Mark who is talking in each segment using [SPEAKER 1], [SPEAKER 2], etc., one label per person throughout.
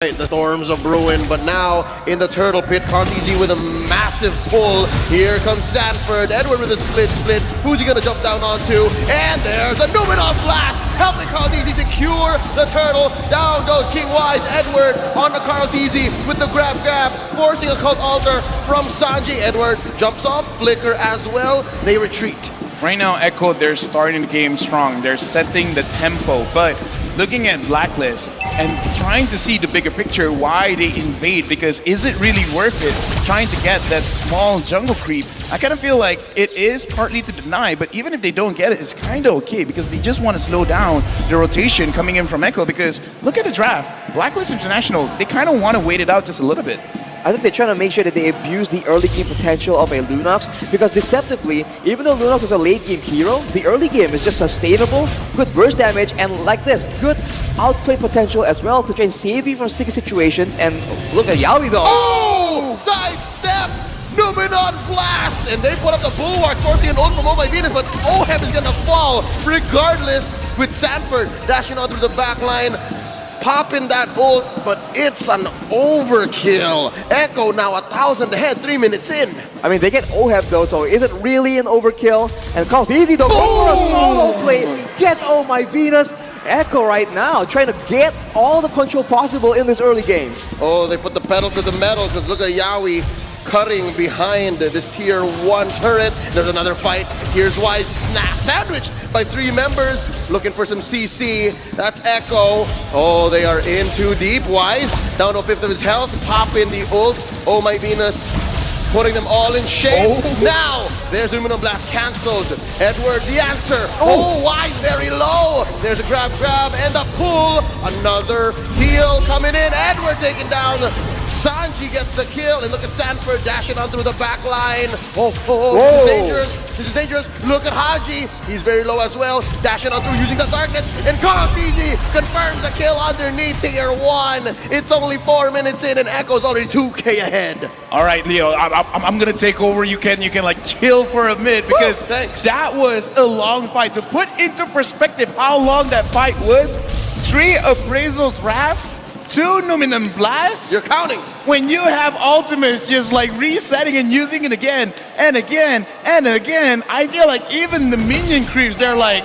[SPEAKER 1] The storms of ruin, but now in the turtle pit, Contizi with a massive pull. Here comes Sanford, Edward with a split. Who's he gonna jump down onto? And there's a Numenon blast, helping Contizi secure the turtle. Down goes King Wise, Edward on the Contizi with the grab, forcing a cult altar from Sanji. Edward jumps off, Flicker as well. They retreat.
[SPEAKER 2] Right now, Echo, they're starting the game strong. They're setting the tempo, but looking at Blacklist and trying to see the bigger picture, why they invade, because is it really worth it trying to get that small jungle creep? I kind of feel like it is partly to deny, but even if they don't get it, it's kind of okay because they just want to slow down the rotation coming in from Echo, because look at the draft. Blacklist International, they kind of want to wait it out just a little bit.
[SPEAKER 3] I think they're trying to make sure that they abuse the early game potential of a Lunox, because deceptively, even though Lunox is a late game hero, the early game is just sustainable, good burst damage, and like this, good outplay potential as well to try and save you from sticky situations. And look at Yaoi though.
[SPEAKER 1] Oh! Sidestep! Numenon blast! And they put up the bulwark, forcing an ult from Oh My Venus, but Oheb is gonna fall regardless with Sanford dashing out through the back line. Popping that ult, but it's an overkill. Echo now 1,000 ahead, 3 minutes in.
[SPEAKER 3] I mean, they get Oheb though, so is it really an overkill? And Contizi though, go for a solo play, gets Oh My Venus. Echo right now trying to get all the control possible in this early game.
[SPEAKER 1] Oh, they put the pedal to the metal, because look at Yaoi cutting behind this tier 1 turret. There's another fight. Here's Wise sandwiched by 3 members, looking for some CC. That's Echo. Oh, they are in too deep. Wise down to a fifth of his health. Pop in the ult. Oh My Venus, putting them all in shape. Now, there's Numenon blast cancelled. Edward, the answer. Oh, Wise very low. There's a grab, and a pull. Another heal coming in. Edward taken down. Sanji gets the kill, and look at Sanford dashing on through the back line. This is dangerous. This is dangerous. Look at Haji. He's very low as well. Dashing on through using the darkness. And Contizi confirms a kill underneath tier 1. It's only 4 minutes in, and Echo's already 2K ahead.
[SPEAKER 2] All right, Leo, I'm gonna take over. You can like chill for a minute, because that was a long fight. To put into perspective how long that fight was, 3 appraisals wrapped, 2 Numenon blasts.
[SPEAKER 1] You're counting.
[SPEAKER 2] When you have ultimates just like resetting and using it again and again and again, I feel like even the minion creeps, they're like,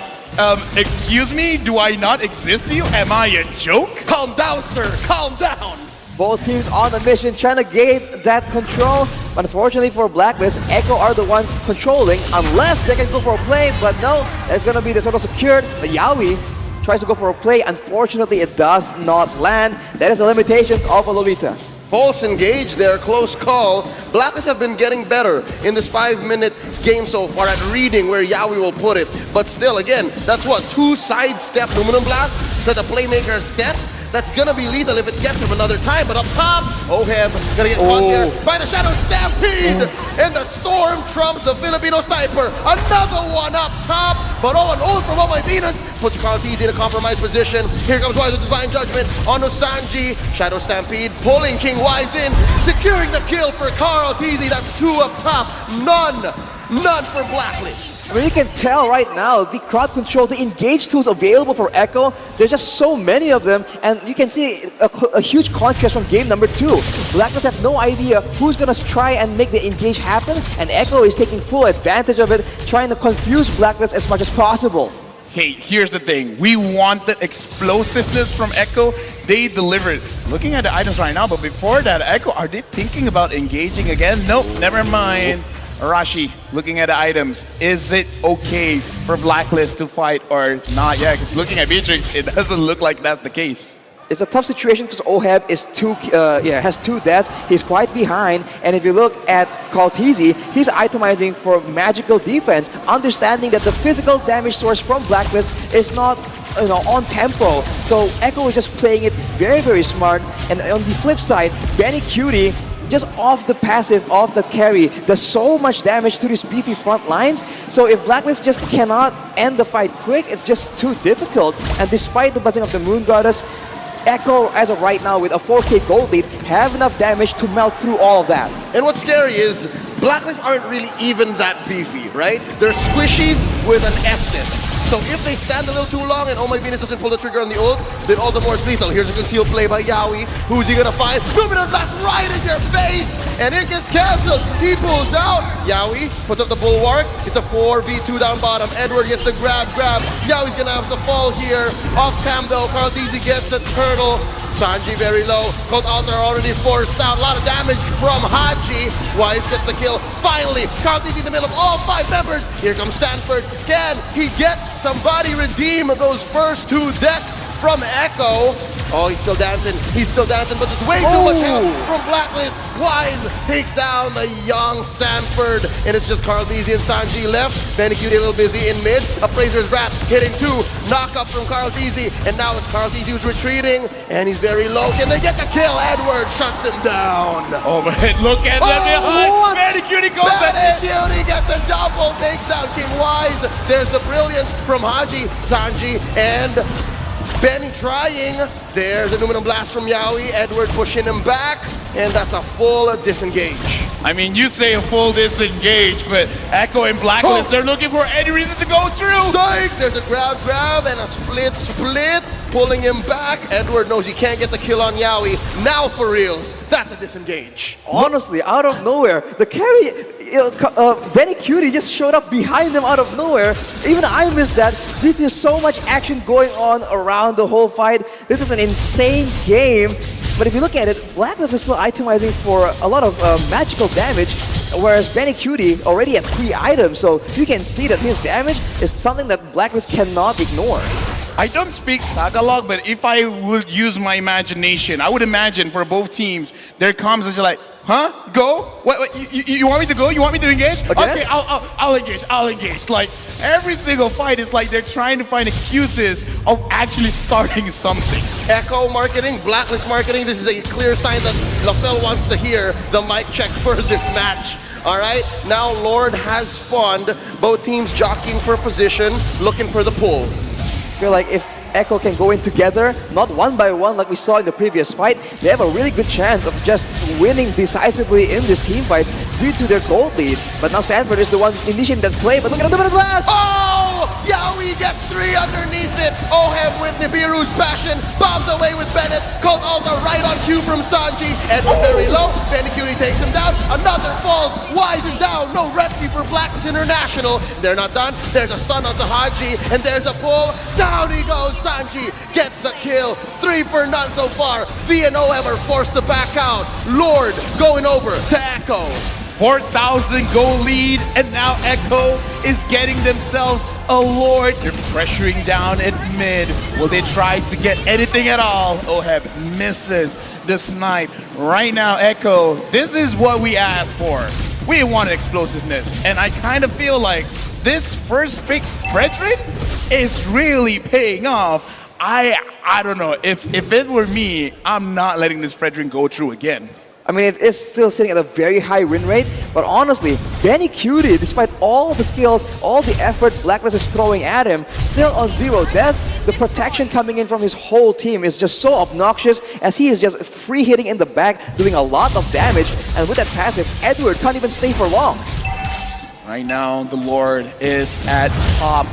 [SPEAKER 2] excuse me, do I not exist to you? Am I a joke?
[SPEAKER 1] Calm down, sir. Calm down.
[SPEAKER 3] Both teams on the mission trying to gain that control. But unfortunately for Blacklist, Echo are the ones controlling, unless they can go for a play. But no, that's going to be the total secured. But Yaoi tries to go for a play. Unfortunately, it does not land. That is the limitations of a Lolita.
[SPEAKER 1] False engage there, close call. Blacklist have been getting better in this 5-minute game so far at reading where Yaoi will put it. But still, again, that's what, 2 sidestep Numenon blasts that the playmaker set. That's gonna be lethal if it gets him another time. But up top, Oheb gonna get caught here by the Shadow Stampede. And the storm trumps the Filipino sniper. Another one up top. But an ult from Oh My Venus puts Contizi in a compromised position. Here comes Wise with Divine Judgment on Sanji. Shadow Stampede pulling King Wise in, securing the kill for Carl Tizi. That's 2 up top. None for Blacklist.
[SPEAKER 3] I mean, you can tell right now the crowd control, the engage tools available for Echo, there's just so many of them, and you can see a huge contrast from game number 2. Blacklist have no idea who's gonna try and make the engage happen, and Echo is taking full advantage of it, trying to confuse Blacklist as much as possible.
[SPEAKER 2] Hey, here's the thing. We want the explosiveness from Echo. They delivered. Looking at the items right now, but before that, Echo, are they thinking about engaging again? Nope, never mind. Arashi, looking at the items, is it okay for Blacklist to fight or not? Yeah, because looking at Beatrix, it doesn't look like that's the case.
[SPEAKER 3] It's a tough situation because Oheb is has 2 deaths. He's quite behind, and if you look at Contizi, he's itemizing for magical defense, understanding that the physical damage source from Blacklist is not on tempo. So Echo is just playing it very, very smart. And on the flip side, Benny Cutie, just off the passive, off the carry, does so much damage to these beefy front lines. So if Blacklist just cannot end the fight quick, it's just too difficult. And despite the buzzing of the Moon Goddess, Echo, as of right now, with a 4K gold lead, have enough damage to melt through all of that.
[SPEAKER 1] And what's scary is Blacklist aren't really even that beefy, right? They're squishies with an Estus. So if they stand a little too long and Oh My Venus doesn't pull the trigger on the ult, then all the more it's lethal. Here's a concealed play by Yawi. Who's he gonna find? Luminous Blast right in your face, and it gets canceled. He pulls out. Yawi puts up the bulwark. It's a 4v2 down bottom. Edward gets the grab. Yawi's gonna have to fall here. Off cam though, Carlthese gets a turtle. Sanji very low. Cold Altar already forced out. A lot of damage from Haji. Wise gets the kill. Finally, Carlthese in the middle of all 5 members. Here comes Sanford. Can he get somebody redeem those first 2 deaths from Echo? Oh, he's still dancing, but there's way too much help from Blacklist. Wise takes down the young Sanford, and it's just Carlthese and Sanji left. Benicute a little busy in mid. Appraiser's Wrath hitting 2. Knock up from Carlthese, and now it's Carlthese who's retreating, and he's very low. Can they get the kill? Edward shuts him down.
[SPEAKER 2] Oh, but look at that behind. Benicute goes
[SPEAKER 1] Benicute gets a double, takes down King Wise. There's the brilliance from Haji, Sanji, and Benny trying. There's a Luminous Blast from Yawi. Edward pushing him back, and that's a full disengage.
[SPEAKER 2] I mean, you say a full disengage, but Echo and Blacklist, they're looking for any reason to go through.
[SPEAKER 1] Psych! There's a grab, and a split, pulling him back. Edward knows he can't get the kill on Yawi. Now for reals, that's a disengage.
[SPEAKER 3] Honestly, out of nowhere, the carry, Benicute just showed up behind them out of nowhere. Even I missed that due to so much action going on around the whole fight. This is an insane game. But if you look at it, Blacklist is still itemizing for a lot of magical damage, whereas Benicute already at 3 items. So you can see that his damage is something that Blacklist cannot ignore.
[SPEAKER 2] I don't speak Tagalog, but if I would use my imagination, I would imagine for both teams, their comms is like, huh? Go? What you want me to go? You want me to engage?
[SPEAKER 3] Again?
[SPEAKER 2] Okay, I'll engage. Like, every single fight is like they're trying to find excuses of actually starting something.
[SPEAKER 1] Echo marketing, Blacklist marketing, this is a clear sign that LaFell wants to hear the mic check for this match. All right, now Lord has spawned, both teams jockeying for position, looking for the pull.
[SPEAKER 3] I feel like if Echo can go in together, not one by one like we saw in the previous fight, they have a really good chance of just winning decisively in these team fights due to their gold lead. But now Sanford is the one initiating that play, but look at the Luminous Blast!
[SPEAKER 1] Oh! Yawi gets 3 underneath it. Oheb with Nibiru's passion, bombs away with Bennett. Cold Altar right on cue from Sanji. Edward very low, Benicute takes him down. Another falls, Wise is down. No rescue for Blacklist International. They're not done. There's a stun onto Haji, and there's a pull. Down he goes. Sanji gets the kill. 3 for none so far. V and Oheb are forced to back out. Lord going over to Echo.
[SPEAKER 2] 4,000 goal lead, and now Echo is getting themselves a Lord. They're pressuring down at mid. Will they try to get anything at all? Oheb misses the snipe. Right now, Echo, this is what we asked for. We wanted explosiveness, and I kind of feel like this first pick, Frederick, is really paying off. I don't know. If it were me, I'm not letting this Frederick go through again.
[SPEAKER 3] I mean, it is still sitting at a very high win rate, but honestly, Benicute, despite all the skills, all the effort Blacklist is throwing at him, still on 0 deaths. The protection coming in from his whole team is just so obnoxious, as he is just free hitting in the back, doing a lot of damage, and with that passive, Edward can't even stay for long.
[SPEAKER 2] Right now, the Lord is at top.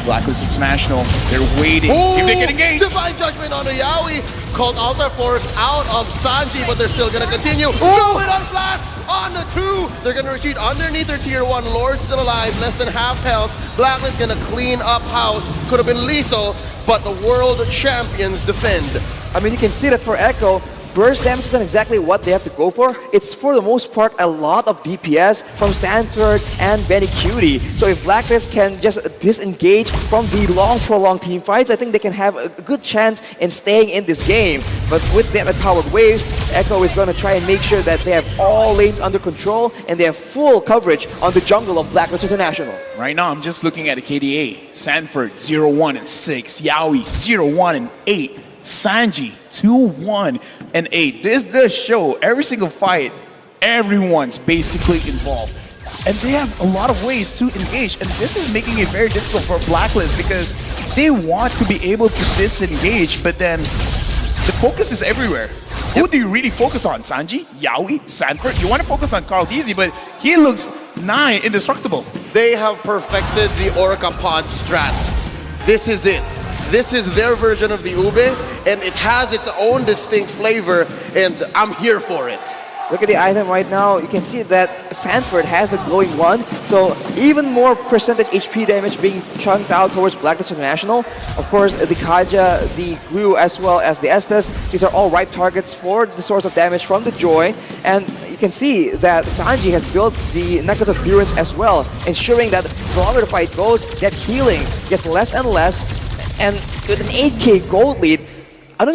[SPEAKER 2] Blacklist International, they're waiting. If they get engaged.
[SPEAKER 1] Divine Judgment on the Yawi. Cold Altar forced out of Sanji, but they're still gonna continue. Luminous Blast on the 2. They're gonna retreat underneath their tier 1. Lord still alive, less than half health. Blacklist gonna clean up house. Could have been lethal, but the world champions defend.
[SPEAKER 3] I mean, you can see that for Echo, burst damage isn't exactly what they have to go for. It's for the most part a lot of DPS from Sanford and Benicute. So if Blacklist can just disengage from the prolonged team fights, I think they can have a good chance in staying in this game. But with that powered waves, Echo is going to try and make sure that they have all lanes under control and they have full coverage on the jungle of Blacklist International.
[SPEAKER 2] Right now, I'm just looking at a KDA. Sanford 0-1 and 6, Yawi 0-1 and 8. Sanji 2-1 and 8. This does show every single fight, everyone's basically involved. And they have a lot of ways to engage. And this is making it very difficult for Blacklist because they want to be able to disengage, but then the focus is everywhere. Who do you really focus on? Sanji? Yawi? Sanford? You want to focus on Carlthese, but he looks nigh indestructible.
[SPEAKER 1] They have perfected the Orca pod strat. this is it. This is their version of the ube, and it has its own distinct flavor, and I'm here for it.
[SPEAKER 3] Look at the item right now. You can see that Sanford has the glowing one, so even more percentage HP damage being chunked out towards BLACKLIST International. Of course, the Kaja, the Glue, as well as the Estes, these are all ripe targets for the source of damage from the Joy. And you can see that Sanji has built the Necklace of Durance as well, ensuring that the longer the fight goes, that healing gets less and less. And with an 8k gold lead, I don't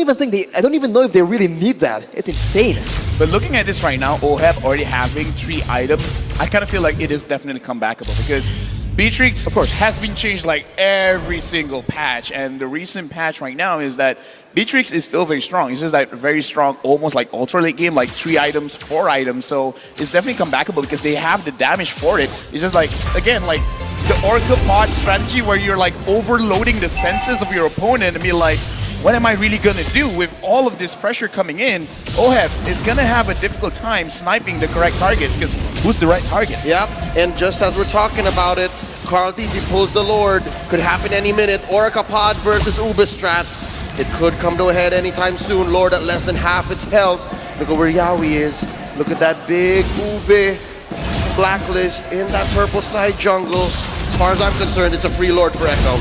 [SPEAKER 3] even know if they really need that. It's insane.
[SPEAKER 2] But looking at this right now, OHAB already having 3 items, I kind of feel like it is definitely comebackable because Beatrix, of course, has been changed like every single patch, and the recent patch right now is that Beatrix is still very strong. It's just like very strong, almost like ultra late game, like 3 items, 4 items. So it's definitely comebackable because they have the damage for it. It's just like, again, like the Orca pod strategy where you're like overloading the senses of your opponent and be like, what am I really going to do with all of this pressure coming in? OHAB is going to have a difficult time sniping the correct targets because who's the right target?
[SPEAKER 1] Yep, and just as we're talking about it, Carl Tizzy pulls the Lord. Could happen any minute. Orca Pod versus Ubistrat. It could come to a head anytime soon. Lord at less than half its health. Look at where Yaoi is. Look at that big Ube Blacklist in that purple side jungle. As far as I'm concerned, it's a free Lord for Echo.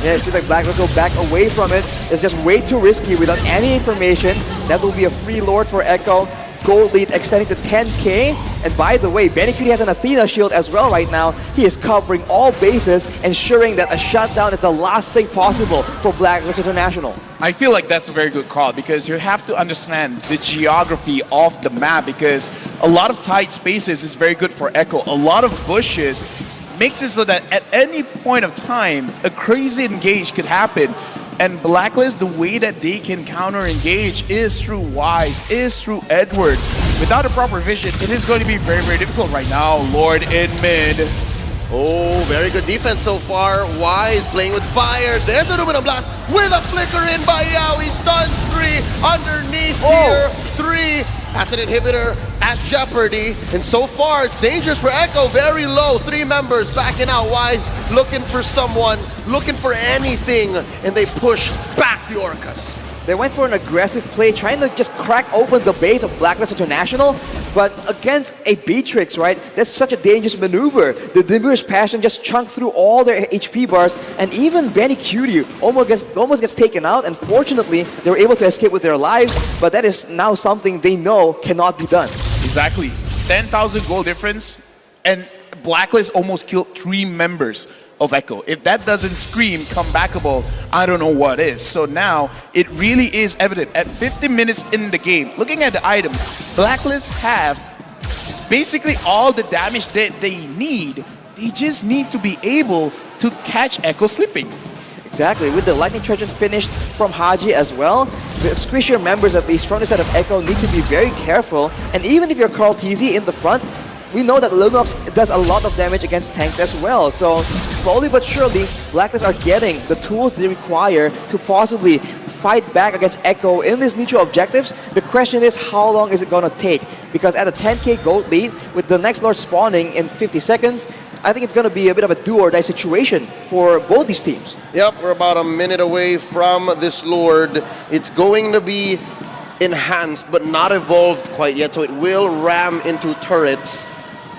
[SPEAKER 3] Yeah, it seems like BLACKLIST will back away from it. It's just way too risky without any information. That will be a free Lord for Echo. Gold lead extending to 10k. And by the way, Benny Cutie has an Athena shield as well right now. He is covering all bases, ensuring that a shutdown is the last thing possible for BLACKLIST International.
[SPEAKER 2] I feel like that's a very good call because you have to understand the geography of the map because a lot of tight spaces is very good for Echo. A lot of bushes makes it so that at any point of time, a crazy engage could happen. And BLACKLIST, the way that they can counter-engage is through Wise, is through Edward. Without a proper vision, it is going to be very, very difficult right now. Lord in mid.
[SPEAKER 1] Oh, very good defense so far. Wise playing with fire. There's an Aluminum Blast with a flicker in by Yaoi. Stuns 3 underneath tier 3. That's an inhibitor at jeopardy. And so far, it's dangerous for Echo. Very low. 3 members backing out. Wise looking for someone, looking for anything. And they push back the Orcas.
[SPEAKER 3] They went for an aggressive play, trying to just crack open the base of BLACKLIST International, but against a Beatrix, right? That's such a dangerous maneuver. The Dimmer's Passion just chunked through all their HP bars, and even Benny Cutie almost gets taken out, and fortunately, they were able to escape with their lives, but that is now something they know cannot be done.
[SPEAKER 2] Exactly. 10,000 gold difference, and BLACKLIST almost killed 3 members of Echo. If that doesn't scream comebackable, I don't know what is. So now it really is evident at 50 minutes in the game. Looking at the items, BLACKLIST have basically all the damage that they need. They just need to be able to catch Echo slipping.
[SPEAKER 3] Exactly, with the Lightning Trojans finished from Haji as well, the Squisher members at least from the side of Echo need to be very careful. And even if you're Carl TZ in the front, we know that Lunox does a lot of damage against tanks as well. So slowly but surely, BLACKLIST are getting the tools they require to possibly fight back against Echo in these neutral objectives. The question is, how long is it going to take? Because at a 10k gold lead, with the next Lord spawning in 50 seconds, I think it's going to be a bit of a do-or-die situation for both these teams.
[SPEAKER 1] Yep, we're about a minute away from this Lord. It's going to be enhanced, but not evolved quite yet, so it will ram into turrets.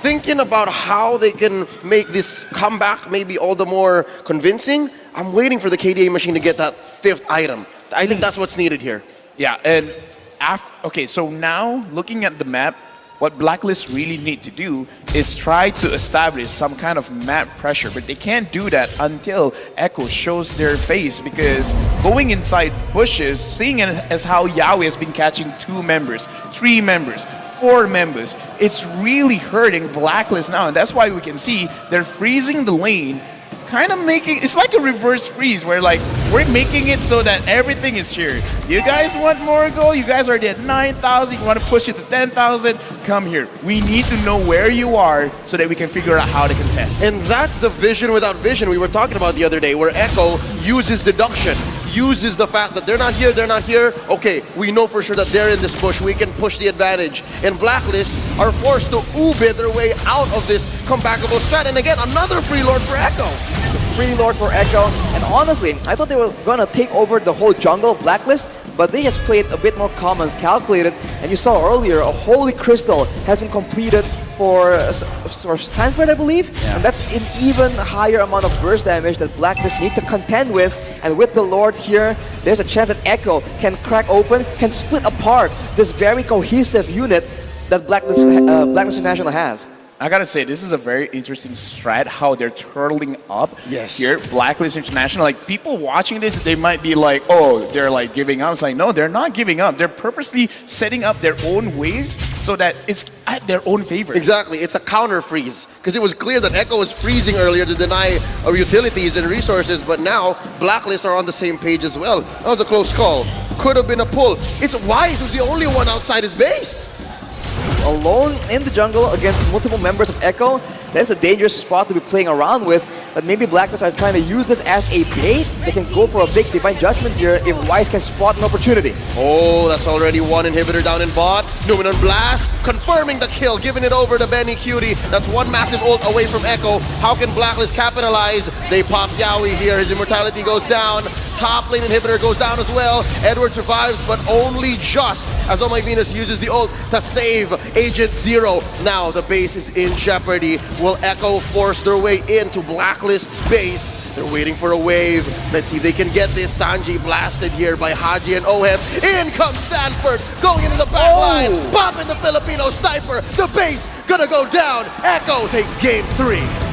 [SPEAKER 1] Thinking about how they can make this comeback maybe all the more convincing, I'm waiting for the KDA machine to get that 5th item. I think that's what's needed here.
[SPEAKER 2] Yeah, and okay, so now looking at the map, what BLACKLIST really need to do is try to establish some kind of map pressure, but they can't do that until Echo shows their face, because going inside bushes, seeing as how Yaoi has been catching 2 members, 3 members, 4 members, it's really hurting BLACKLIST now, and that's why we can see they're freezing the lane, kind of making, it's like a reverse freeze where like, we're making it so that everything is here. You guys want more gold? You guys are at 9,000, you want to push it to 10,000? Come here. We need to know where you are so that we can figure out how to contest.
[SPEAKER 1] And that's the vision without vision we were talking about the other day, where Echo uses deduction, uses the fact that they're not here, okay, we know for sure that they're in this bush, we can push the advantage. And BLACKLIST are forced to ube their way out of this comebackable strat. And again, another free Lord for Echo.
[SPEAKER 3] free Lord for Echo. And honestly, I thought they were going to take over the whole jungle of Blacklist, but they just played a bit more calm and calculated. And you saw earlier, a Holy Crystal has been completed for Sanford, I believe.
[SPEAKER 2] Yeah.
[SPEAKER 3] And that's an even higher amount of burst damage that Blacklist need to contend with. And with the Lord here, there's a chance that Echo can crack open, can split apart this very cohesive unit that Blacklist International have.
[SPEAKER 2] I gotta say, this is a very interesting strat, how they're turtling up
[SPEAKER 1] Yes.
[SPEAKER 2] here, Blacklist International. Like, people watching this, they might be like, oh, they're like giving up. It's like, no, they're not giving up. They're purposely setting up their own waves so that it's at their own favor.
[SPEAKER 1] Exactly, it's a counter freeze because it was clear that Echo was freezing earlier to deny our utilities and resources, but now Blacklist are on the same page as well. That was a close call. Could have been a pull. It's Wise who's the only one outside his base.
[SPEAKER 3] Alone in the jungle against multiple members of Echo, that's a dangerous spot to be playing around with. But maybe Blacklist are trying to use this as a bait. They can go for a big Divine Judgment here if Wise can spot an opportunity.
[SPEAKER 1] Oh, that's already one inhibitor down in bot. Numenon Blast confirming the kill, giving it over to Benny Cutie. That's one massive ult away from Echo. How can Blacklist capitalize? They pop Yaoi here. His immortality goes down. Top lane inhibitor goes down as well. Edward survives, but only just as Oh My Venus uses the ult to save Agent Zero. Now the base is in jeopardy. Will Echo force their way into Blacklist's base? They're waiting for a wave. Let's see if they can get this. Sanji blasted here by Haji and Oheb. In comes Sanford, going into the back line. Popping the Filipino sniper. The base gonna go down. Echo takes game 3.